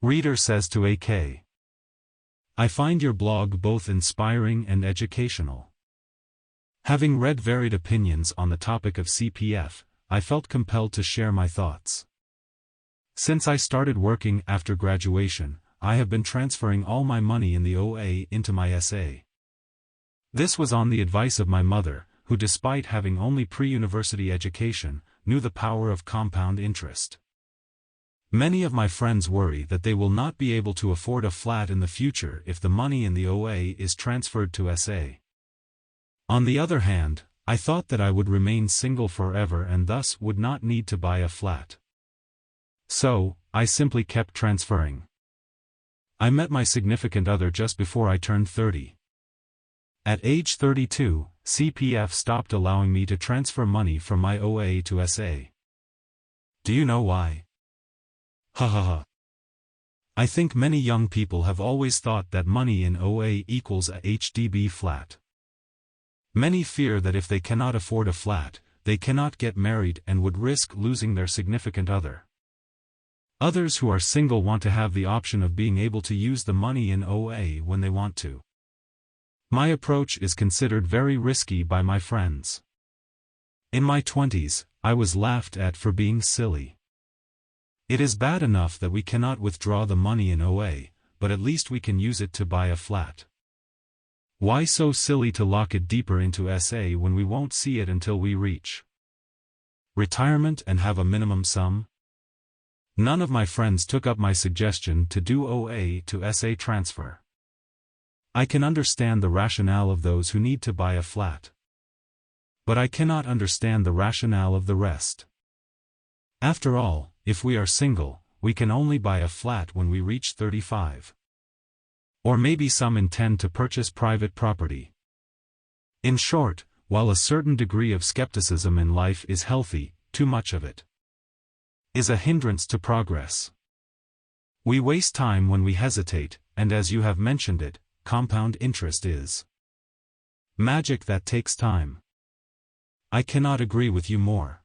Reader says to AK. I find your blog both inspiring and educational. Having read varied opinions on the topic of CPF, I felt compelled to share my thoughts. Since I started working after graduation, I have been transferring all my money in the OA into my SA. This was on the advice of my mother, who despite having only pre-university education, knew the power of compound interest. Many of my friends worry that they will not be able to afford a flat in the future if the money in the OA is transferred to SA. On the other hand, I thought that I would remain single forever and thus would not need to buy a flat. So, I simply kept transferring. I met my significant other just before I turned 30. At age 32, CPF stopped allowing me to transfer money from my OA to SA. Do you know why? Ha ha ha. I think many young people have always thought that money in OA equals a HDB flat. Many fear that if they cannot afford a flat, they cannot get married and would risk losing their significant other. Others who are single want to have the option of being able to use the money in OA when they want to. My approach is considered very risky by my friends. In my 20s, I was laughed at for being silly. It is bad enough that we cannot withdraw the money in OA, but at least we can use it to buy a flat. Why so silly to lock it deeper into SA when we won't see it until we reach retirement and have a minimum sum? None of my friends took up my suggestion to do OA to SA transfer. I can understand the rationale of those who need to buy a flat. But I cannot understand the rationale of the rest. After all, if we are single, we can only buy a flat when we reach 35. Or maybe some intend to purchase private property. In short, while a certain degree of skepticism in life is healthy, too much of it is a hindrance to progress. We waste time when we hesitate, and as you have mentioned it, compound interest is magic that takes time. I cannot agree with you more.